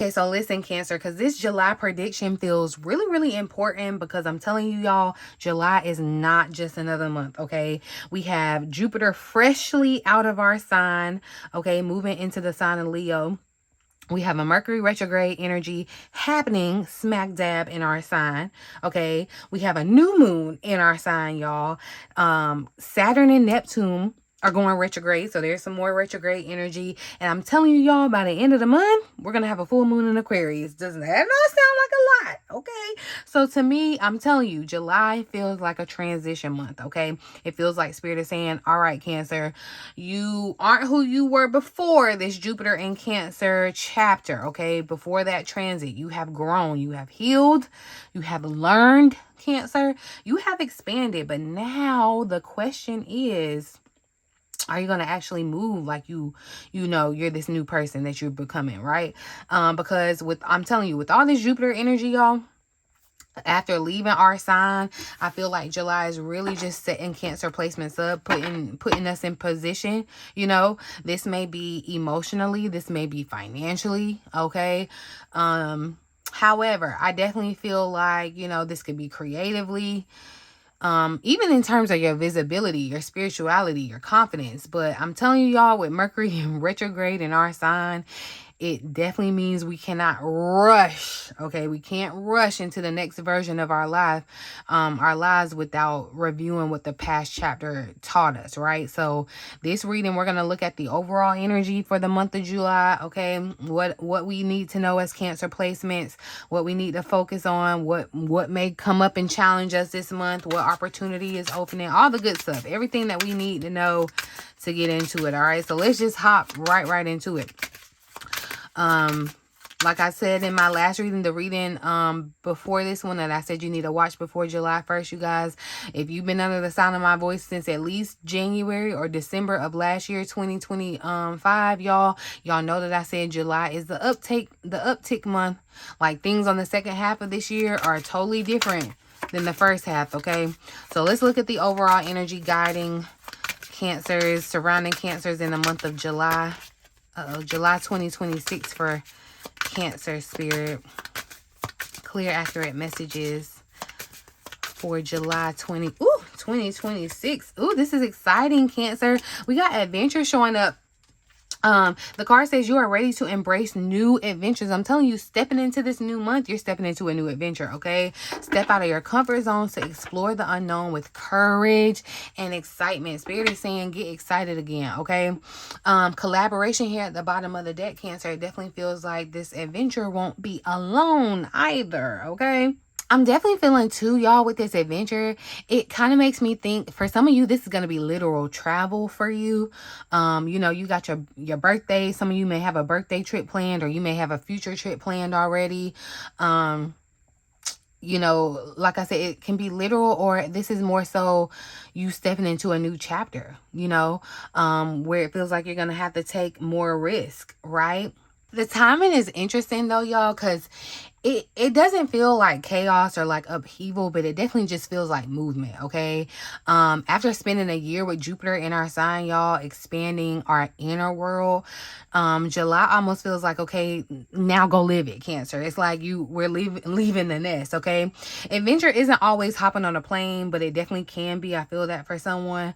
Okay, so listen, Cancer, because this July prediction feels really, really important, because I'm telling you, y'all, July is not just another month, okay? We have Jupiter freshly out of our sign, okay, moving into the sign of Leo. We have a Mercury retrograde energy happening smack dab in our sign. Okay. We have a new moon in our sign, y'all. Saturn and Neptune are going retrograde. So there's some more retrograde energy. And I'm telling you, y'all, by the end of the month, we're going to have a full moon in Aquarius. Doesn't that not sound like a lot? Okay. So to me, I'm telling you, July feels like a transition month. Okay. It feels like Spirit is saying, all right, Cancer, you aren't who you were before this Jupiter in Cancer chapter. Okay. Before that transit, you have grown, you have healed, you have learned, Cancer, you have expanded. But now the question is, are you going to actually move like you know you're this new person that you're becoming, right? Because I'm telling you, with all this Jupiter energy, y'all, after leaving our sign, I feel like July is really just setting Cancer placements up, putting us in position. This may be emotionally, this may be financially, okay? However, I definitely feel like, this could be creatively, even in terms of your visibility, your spirituality, your confidence. But I'm telling you, y'all, with Mercury retrograde in our sign, it definitely means we cannot rush. Okay, we can't rush into the next version of our lives without reviewing what the past chapter taught us, right? So this reading, we're gonna look at the overall energy for the month of July. Okay, what we need to know as Cancer placements, what we need to focus on, what may come up and challenge us this month, what opportunity is opening, all the good stuff, everything that we need to know to get into it. All right, so let's just hop right into it. Like I said in my last reading, the reading before this one that I said you need to watch before July 1st, you guys, if you've been under the sound of my voice since at least January or December of last year, 2025, y'all know that I said July is the uptick month. Like, things on the second half of this year are totally different than the first half, okay? So let's look at the overall energy guiding Cancers, surrounding Cancers in the month of July. July 2026 for Cancer spirit. Clear, accurate messages for July 2026. Ooh, this is exciting, Cancer. We got adventure showing up. The card says you are ready to embrace new adventures. I'm telling you, stepping into this new month, you're stepping into a new adventure, okay? Step out of your comfort zone to explore the unknown with courage and excitement. Spirit is saying get excited again, okay? Collaboration here at the bottom of the deck, Cancer. It definitely feels like this adventure won't be alone either, okay? I'm definitely feeling too, y'all, with this adventure. It kind of makes me think, for some of you, this is going to be literal travel for you. You got your birthday. Some of you may have a birthday trip planned, or you may have a future trip planned already. Like I said, it can be literal, or this is more so you stepping into a new chapter, where it feels like you're going to have to take more risk, right? The timing is interesting though, y'all, because it doesn't feel like chaos or like upheaval, but it definitely just feels like movement, okay? After spending a year with Jupiter in our sign, y'all, expanding our inner world, July almost feels like, okay, now go live it, Cancer. It's like we're leaving the nest, okay? Adventure isn't always hopping on a plane, but it definitely can be. I feel that for someone.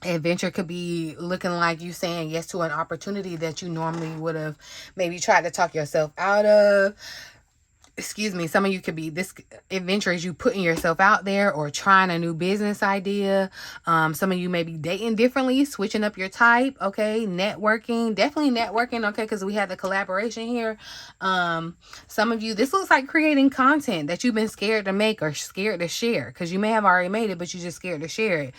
Adventure could be looking like you saying yes to an opportunity that you normally would have maybe tried to talk yourself out of. Excuse me. Some of you could be, this adventure is you putting yourself out there or trying a new business idea. Some of you may be dating differently, switching up your type. Okay. Networking, definitely networking. Okay. Because we have the collaboration here. Some of you, this looks like creating content that you've been scared to make or scared to share, because you may have already made it, but you're just scared to share it.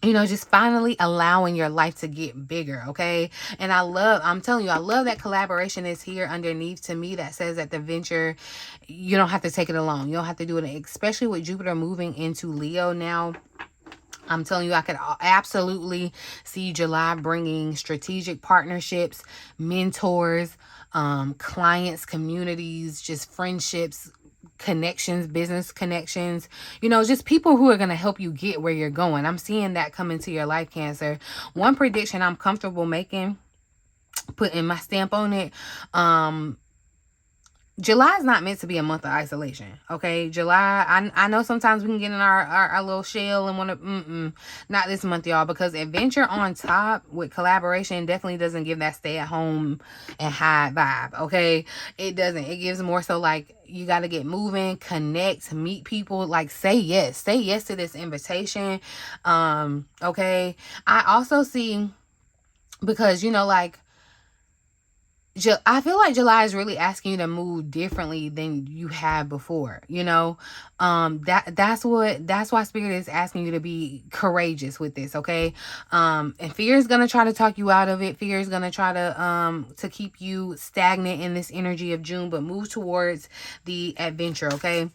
Just finally allowing your life to get bigger, okay? And I'm telling you, I love that collaboration is here underneath to me that says that the venture, you don't have to take it alone. You don't have to do it, especially with Jupiter moving into Leo now. I'm telling you, I could absolutely see July bringing strategic partnerships, mentors, clients, communities, just friendships, connections, business connections, just people who are going to help you get where you're going. I'm seeing that come into your life, Cancer. One prediction I'm comfortable making putting my stamp on it. July is not meant to be a month of isolation, okay? July, I know sometimes we can get in our little shell and want to, not this month, y'all, because adventure on top with collaboration definitely doesn't give that stay at home and hide vibe, okay? It doesn't. It gives more so like you got to get moving, connect, meet people, like say yes to this invitation, okay? I also see, because, you know, like, I feel like July is really asking you to move differently than you have before, you know. That's why Spirit is asking you to be courageous with this, okay? And fear is gonna try to talk you out of it. Fear is gonna try to keep you stagnant in this energy of June, but move towards the adventure, okay?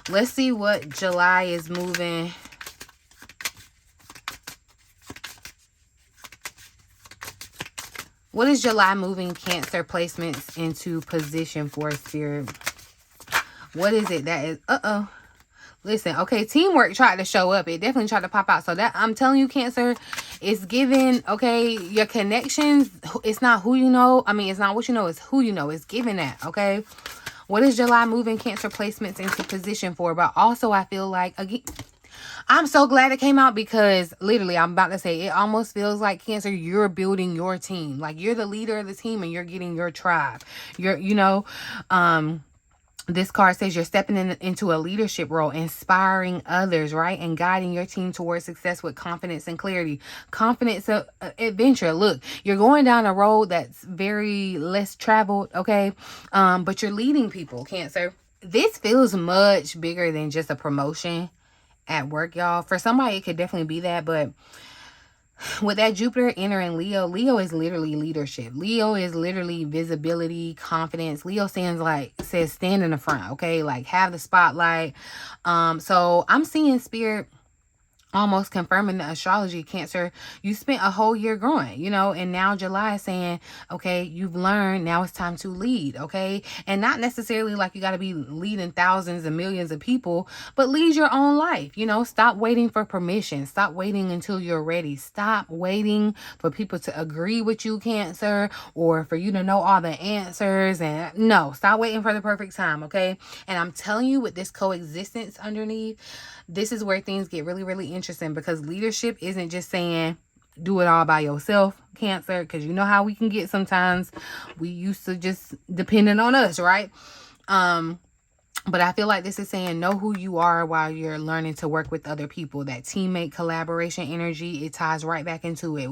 Let's see what July is moving. What is July moving Cancer placements into position for, Spirit? What is it that is... Listen, okay, teamwork tried to show up. It definitely tried to pop out. So that, I'm telling you, Cancer, it's giving, okay, your connections, it's not who you know. I mean, it's not what you know, it's who you know. It's giving that, okay? What is July moving Cancer placements into position for? But also, I feel like, again... I'm so glad it came out, because literally, I'm about to say, it almost feels like, Cancer, you're building your team. Like, you're the leader of the team and you're getting your tribe. This card says you're stepping into a leadership role, inspiring others, right? And guiding your team towards success with confidence and clarity. Confidence of adventure. Look, you're going down a road that's very less traveled, okay? But you're leading people, Cancer. This feels much bigger than just a promotion at work, y'all. For somebody, it could definitely be that, but with that Jupiter entering Leo, Leo is literally leadership. Leo is literally visibility, confidence. Leo says stand in the front, okay? Like, have the spotlight. So I'm seeing Spirit almost confirming the astrology, Cancer. You spent a whole year growing, you know, and now July is saying, okay, you've learned, now it's time to lead, okay? And not necessarily like you got to be leading thousands and millions of people, but lead your own life, you know. Stop waiting for permission. Stop waiting until you're ready. Stop waiting for people to agree with you, Cancer, or for you to know all the answers. And no, stop waiting for the perfect time, okay? And I'm telling you, with this coexistence underneath, this is where things get really, really interesting, because leadership isn't just saying do it all by yourself, Cancer, because you know how we can get sometimes. We used to just depending on us, right? But I feel like this is saying know who you are while you're learning to work with other people. That teammate collaboration energy, it ties right back into it.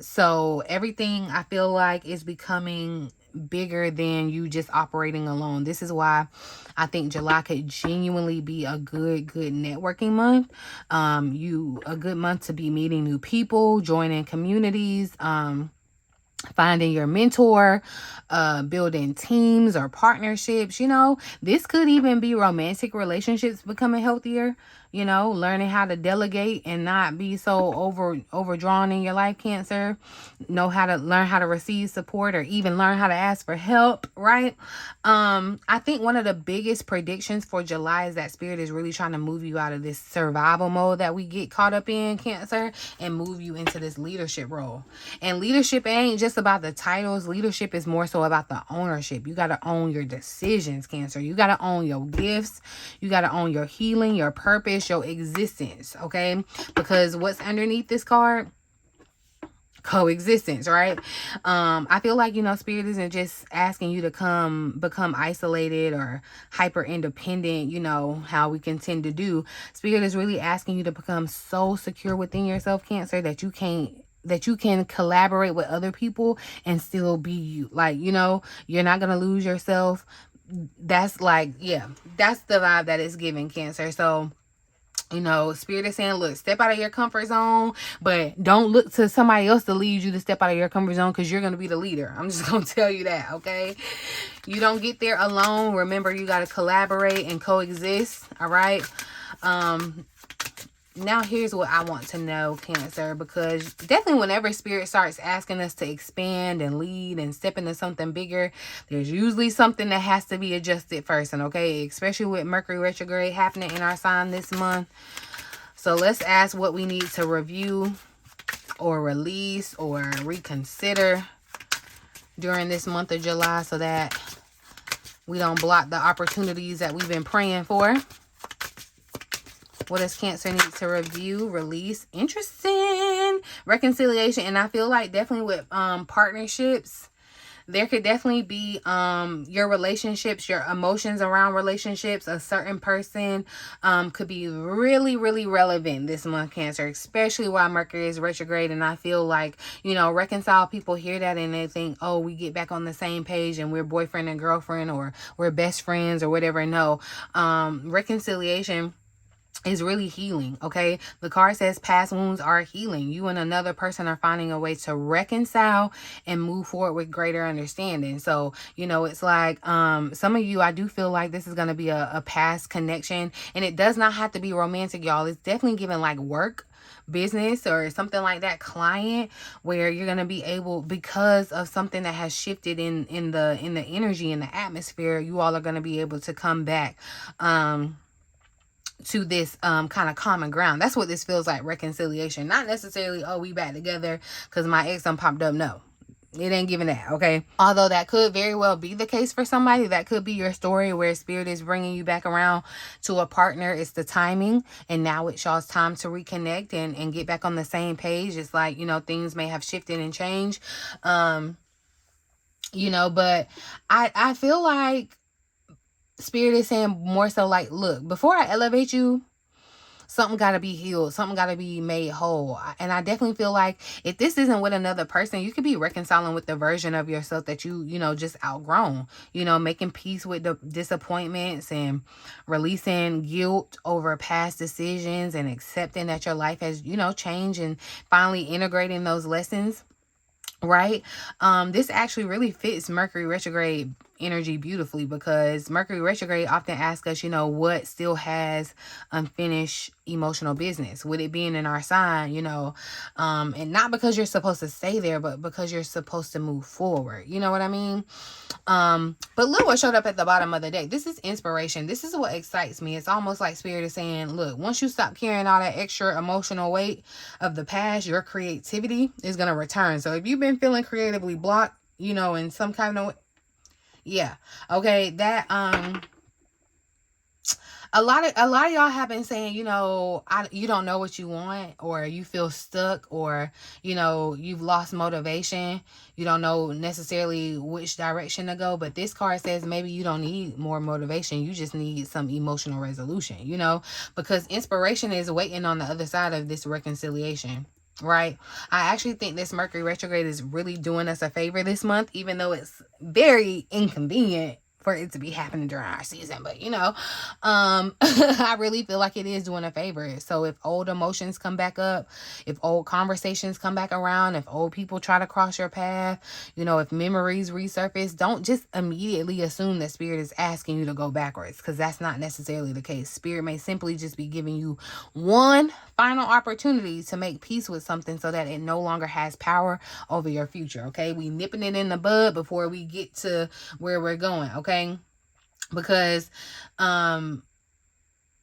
So everything I feel like is becoming bigger than you just operating alone. This is why I think July could genuinely be a good networking month. A good month to be meeting new people, joining communities, finding your mentor, building teams or partnerships. You know, this could even be romantic relationships becoming healthier, you know, learning how to delegate and not be so overdrawn in your life, Cancer. Learn how to receive support, or even learn how to ask for help, right? I think one of the biggest predictions for July is that Spirit is really trying to move you out of this survival mode that we get caught up in, Cancer, and move you into this leadership role. And leadership ain't just about the titles. Leadership is more so about the ownership. You got to own your decisions, Cancer. You got to own your gifts. You got to own your healing, your purpose, your existence, okay? Because what's underneath this card? Coexistence, right? I feel like, you know, Spirit isn't just asking you to become isolated or hyper independent, you know, how we can tend to do. Spirit is really asking you to become so secure within yourself, Cancer, that you can collaborate with other people and still be you. Like, you know, you're not gonna lose yourself. That's like, yeah, that's the vibe that it's giving, Cancer. So, you know, Spirit is saying, look, step out of your comfort zone, but don't look to somebody else to lead you to step out of your comfort zone, because you're going to be the leader. I'm just going to tell you that, okay? You don't get there alone. Remember, you got to collaborate and coexist, all right? Now, here's what I want to know, Cancer, because definitely whenever Spirit starts asking us to expand and lead and step into something bigger, there's usually something that has to be adjusted first, and okay, especially with Mercury Retrograde happening in our sign this month. So let's ask what we need to review or release or reconsider during this month of July so that we don't block the opportunities that we've been praying for. What does Cancer need to review, release? Interesting. Reconciliation. And I feel like definitely with partnerships, there could definitely be your relationships, your emotions around relationships. A certain person could be really, really relevant this month, Cancer, especially while Mercury is retrograde. And I feel like, you know, reconcile people hear that and they think, oh, we get back on the same page and we're boyfriend and girlfriend or we're best friends or whatever. No, reconciliation is really healing. Okay, the card says past wounds are healing. You and another person are finding a way to reconcile and move forward with greater understanding. So, you know, it's like some of you, I do feel like this is going to be a past connection, and it does not have to be romantic, y'all. It's definitely giving like work, business, or something like that, client, where you're going to be able, because of something that has shifted in the energy, in the atmosphere, you all are going to be able to come back to this kind of common ground. That's what this feels like, reconciliation. Not necessarily, oh, we back together because my ex done popped up. No, it ain't giving that, okay? Although that could very well be the case for somebody. That could be your story where spirit is bringing you back around to a partner. It's the timing, and now it's y'all's time to reconnect and get back on the same page. It's like, you know, things may have shifted and changed, you know, but I feel like Spirit is saying more so like, look, before I elevate you, something got to be healed. Something got to be made whole. And I definitely feel like if this isn't with another person, you could be reconciling with the version of yourself that you know, just outgrown. You know, making peace with the disappointments and releasing guilt over past decisions and accepting that your life has, you know, changed and finally integrating those lessons. Right? This actually really fits Mercury retrograde energy beautifully, because Mercury retrograde often asks us, you know, what still has unfinished emotional business, with it being in our sign, you know, and not because you're supposed to stay there, but because you're supposed to move forward. You know what I mean? But look what showed up at the bottom of the deck. This is inspiration. This is what excites me. It's almost like Spirit is saying, look, once you stop carrying all that extra emotional weight of the past, your creativity is going to return. So if you've been feeling creatively blocked, you know, in some kind of way, yeah, okay, that a lot of y'all have been saying, you know, you don't know what you want, or you feel stuck, or, you know, you've lost motivation. You don't know necessarily which direction to go. But this card says maybe you don't need more motivation. You just need some emotional resolution, you know, because inspiration is waiting on the other side of this reconciliation. Right? I actually think this Mercury retrograde is really doing us a favor this month, even though it's very inconvenient for it to be happening during our season. But, you know, I really feel like it is doing a favor. So if old emotions come back up, if old conversations come back around, if old people try to cross your path, you know, if memories resurface, don't just immediately assume that Spirit is asking you to go backwards, because that's not necessarily the case. Spirit may simply just be giving you one final opportunity to make peace with something so that it no longer has power over your future. Okay, we nipping it in the bud before we get to where we're going. Okay, because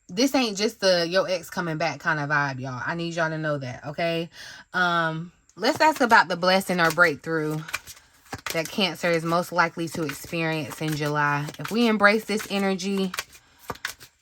this ain't just the your ex coming back kind of vibe, y'all. I need y'all to know that. Okay, let's ask about the blessing or breakthrough that Cancer is most likely to experience in July. If we embrace this energy,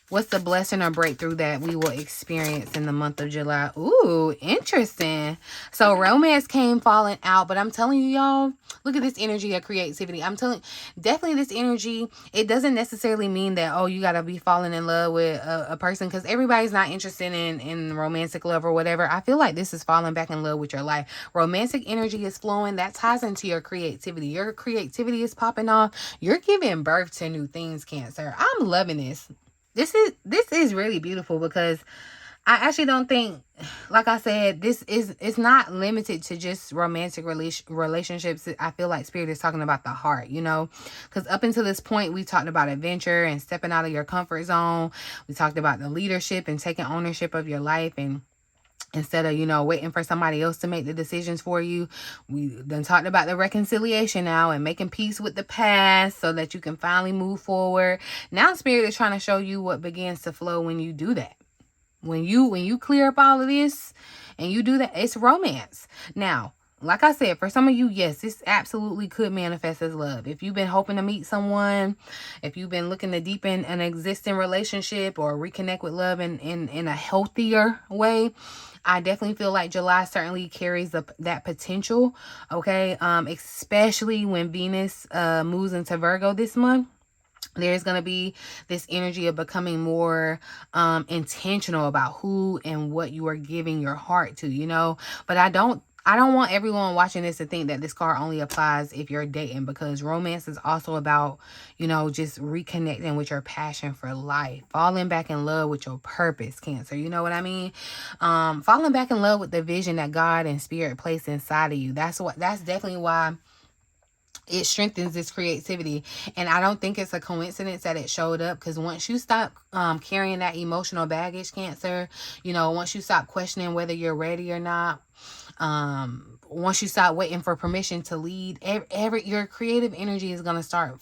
what's the blessing or breakthrough that we will experience in the month of July? Ooh, interesting. So romance came falling out, but I'm telling you, y'all, look at this energy of creativity. I'm telling, definitely this energy, it doesn't necessarily mean that, oh, you got to be falling in love with a person, because everybody's not interested in romantic love or whatever. I feel like this is falling back in love with your life. Romantic energy is flowing. That ties into your creativity. Your creativity is popping off. You're giving birth to new things, Cancer. I'm loving this. This is really beautiful, because I actually don't think, like I said, it's not limited to just romantic relationships. I feel like Spirit is talking about the heart, you know, because up until this point, we talked about adventure and stepping out of your comfort zone. We talked about the leadership and taking ownership of your life, and instead of, you know, waiting for somebody else to make the decisions for you. We then talked about the reconciliation now and making peace with the past so that you can finally move forward. Now Spirit is trying to show you what begins to flow when you do that. When you clear up all of this And you do that, it's romance. Now, like I said, for some of you, yes, this absolutely could manifest as love. If you've been hoping to meet someone, if you've been looking to deepen an existing relationship or reconnect with love in a healthier way, I definitely feel like July certainly carries that potential, okay? Especially when Venus moves into Virgo this month. There's going to be this energy of becoming more intentional about who and what you are giving your heart to, you know. But I don't want everyone watching this to think that this card only applies if you're dating, because romance is also about, you know, just reconnecting with your passion for life, falling back in love with your purpose, Cancer. You know what I mean? Falling back in love with the vision that God and Spirit placed inside of you. That's definitely why it strengthens this creativity. And I don't think it's a coincidence that it showed up, because once you stop carrying that emotional baggage, Cancer, you know, once you stop questioning whether you're ready or not, once you stop waiting for permission to lead, your creative energy is going to start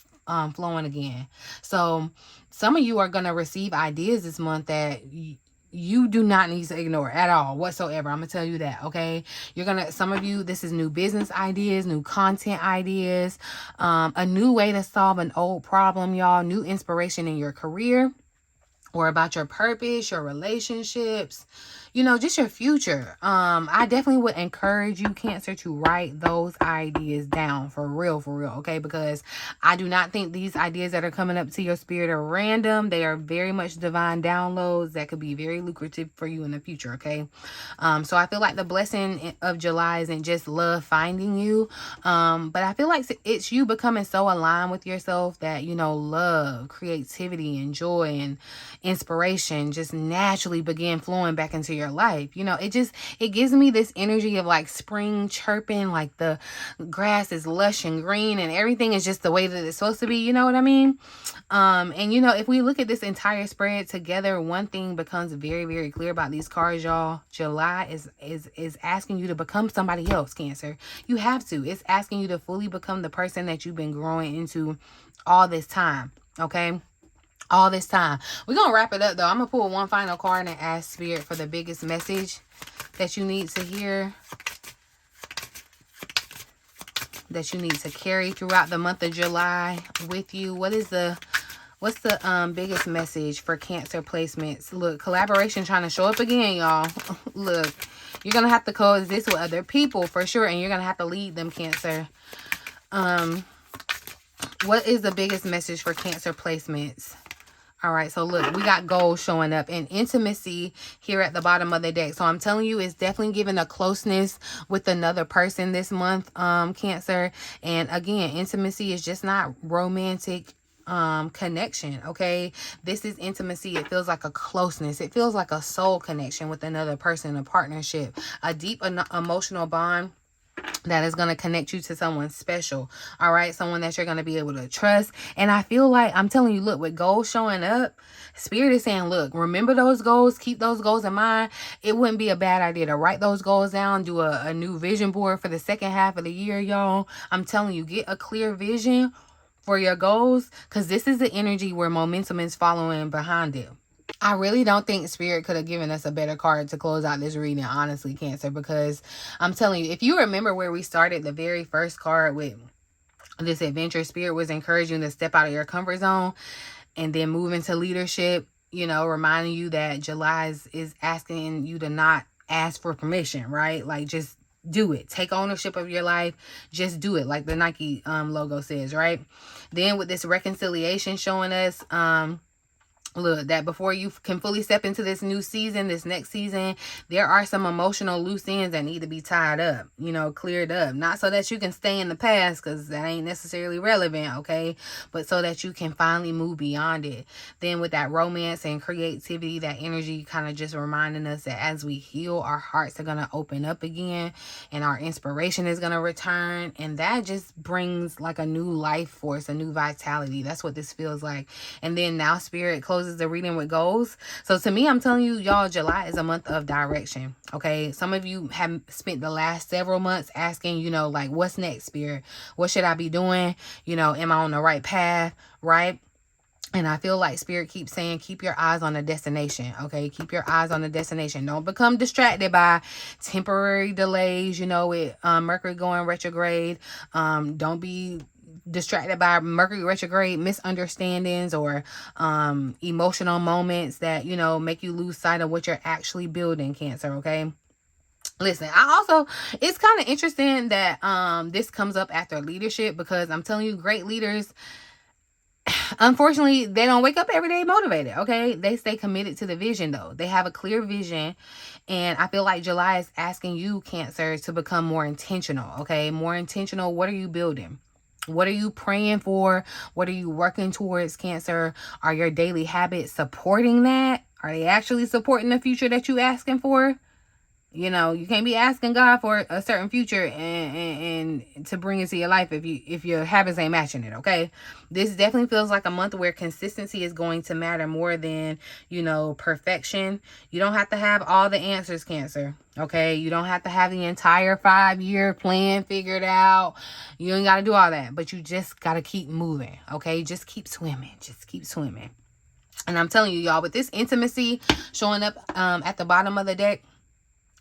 flowing again. So some of you are going to receive ideas this month that you do not need to ignore at all whatsoever. I'm gonna tell you that, okay? Some of you, this is new business ideas, new content ideas, a new way to solve an old problem, y'all, new inspiration in your career or about your purpose, your relationships, you know, just your future. I definitely would encourage you, Cancer, to write those ideas down for real, okay? Because I do not think these ideas that are coming up to your spirit are random. They are very much divine downloads that could be very lucrative for you in the future, okay? So I feel like the blessing of July isn't just love finding you, but I feel like it's you becoming so aligned with yourself that, you know, love, creativity, and joy and inspiration just naturally begin flowing back into your life. You know, it gives me this energy of like spring chirping, like the grass is lush and green and everything is just the way that it's supposed to be. You know what I mean? And you know, if we look at this entire spread together, one thing becomes very, very clear about these cards, y'all. July is asking you to become somebody else, Cancer. You have to. It's asking you to fully become the person that you've been growing into all this time. Okay? All this time. We're going to wrap it up, though. I'm going to pull one final card and ask Spirit for the biggest message that you need to hear, that you need to carry throughout the month of July with you. What's the biggest message for Cancer placements? Look, collaboration trying to show up again, y'all. Look, you're going to have to coexist with other people for sure, and you're going to have to lead them, Cancer. What is the biggest message for Cancer placements? All right, so look, we got gold showing up and intimacy here at the bottom of the deck. So I'm telling you, it's definitely giving a closeness with another person this month, Cancer. And again, intimacy is just not romantic connection, okay? This is intimacy. It feels like a closeness. It feels like a soul connection with another person, a partnership, a deep emotional bond that is going to connect you to someone special. All right, someone that you're going to be able to trust. And I feel like, I'm telling you, look, with goals showing up, Spirit is saying, look, remember those goals, keep those goals in mind. It wouldn't be a bad idea to write those goals down, do a new vision board for the second half of the year, y'all. I'm telling you, get a clear vision for your goals, because this is the energy where momentum is following behind it. I really don't think Spirit could have given us a better card to close out this reading, honestly, Cancer, because I'm telling you, if you remember where we started, the very first card with this adventure, Spirit was encouraging you to step out of your comfort zone and then move into leadership, you know, reminding you that July is asking you to not ask for permission, right? Like, just do it. Take ownership of your life. Just do it, like the Nike logo says, right? Then with this reconciliation showing us, look, that before you can fully step into this new season, this next season, there are some emotional loose ends that need to be tied up, you know, cleared up. Not so that you can stay in the past, because that ain't necessarily relevant, okay? But so that you can finally move beyond it. Then with that romance and creativity, that energy kind of just reminding us that as we heal, our hearts are going to open up again and our inspiration is going to return. And that just brings like a new life force, a new vitality. That's what this feels like. And then now Spirit closes the reading with goals. So to me, I'm telling you, y'all, July is a month of direction. Okay. Some of you have spent the last several months asking, you know, like, what's next, Spirit? What should I be doing? You know, am I on the right path? Right? And I feel like Spirit keeps saying, keep your eyes on the destination, okay? Keep your eyes on the destination. Don't become distracted by temporary delays, you know, with Mercury going retrograde. Don't be distracted by Mercury retrograde misunderstandings or emotional moments that, you know, make you lose sight of what you're actually building, Cancer, okay? Listen, it's kind of interesting that this comes up after leadership, because I'm telling you, great leaders, unfortunately, they don't wake up every day motivated, okay? They stay committed to the vision, though. They have a clear vision, and I feel like July is asking you, Cancer, to become more intentional, okay? More intentional. What are you building? What are you praying for? What are you working towards, Cancer? Are your daily habits supporting that? Are they actually supporting the future that you asking for? You know, you can't be asking God for a certain future and to bring into your life if your habits ain't matching it, okay? This definitely feels like a month where consistency is going to matter more than, you know, perfection. You don't have to have all the answers, Cancer, okay? You don't have to have the entire 5-year plan figured out. You ain't got to do all that, but you just got to keep moving, okay? Just keep swimming. Just keep swimming. And I'm telling you, y'all, with this intimacy showing up at the bottom of the deck,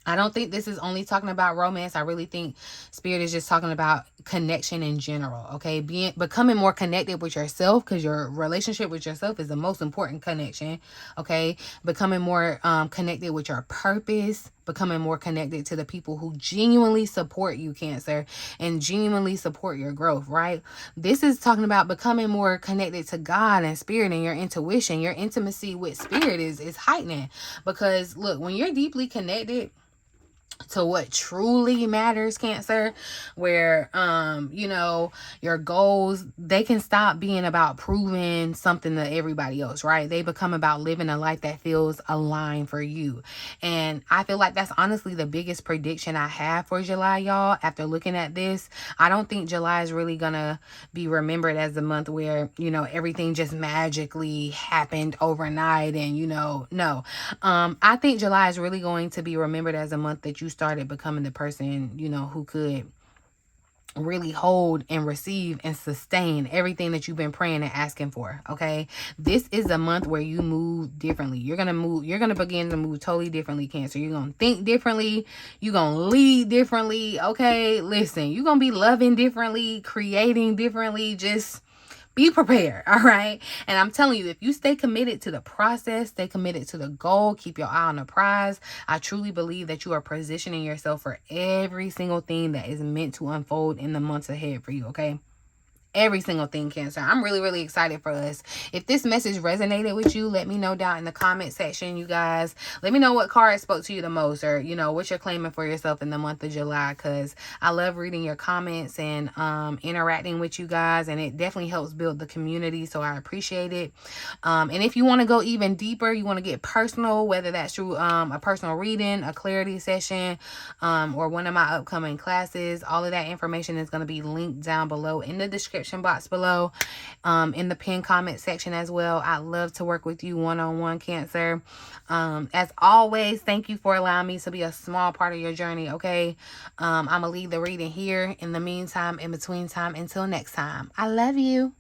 I don't think this is only talking about romance. I really think Spirit is just talking about connection in general, okay? Becoming more connected with yourself, because your relationship with yourself is the most important connection, okay? Becoming more connected with your purpose, becoming more connected to the people who genuinely support you, Cancer, and genuinely support your growth, right? This is talking about becoming more connected to God and Spirit and your intuition. Your intimacy with Spirit is heightening, because look, when you're deeply connected to what truly matters, Cancer, where you know, your goals, they can stop being about proving something to everybody else, right? They become about living a life that feels aligned for you. And I feel like that's honestly the biggest prediction I have for July, y'all. After looking at this, I don't think July is really gonna be remembered as the month where, you know, everything just magically happened overnight and, you know, no. I think July is really going to be remembered as a month that you started becoming the person, you know, who could really hold and receive and sustain everything that you've been praying and asking for, okay? This is a month where you move differently. You're going to begin to move totally differently, Cancer. You're going to think differently. You're going to lead differently, okay? Listen, you're going to be loving differently, creating differently. Just be prepared, all right? And I'm telling you, if you stay committed to the process, stay committed to the goal, keep your eye on the prize, I truly believe that you are positioning yourself for every single thing that is meant to unfold in the months ahead for you, okay? Every single thing, Cancer. I'm really, really excited for us. If this message resonated with you, let me know down in the comment section, you guys. Let me know what card spoke to you the most, or, you know, what you're claiming for yourself in the month of July, because I love reading your comments and interacting with you guys, and it definitely helps build the community, so I appreciate it. And if you want to go even deeper, you want to get personal, whether that's through a personal reading, a clarity session, or one of my upcoming classes, all of that information is going to be linked down below in the description box below, in the pinned comment section as well. I love to work with you one-on-one, Cancer. As always, thank you for allowing me to be a small part of your journey, okay? I'm gonna leave the reading here. In the meantime, in between time, until next time, I love you.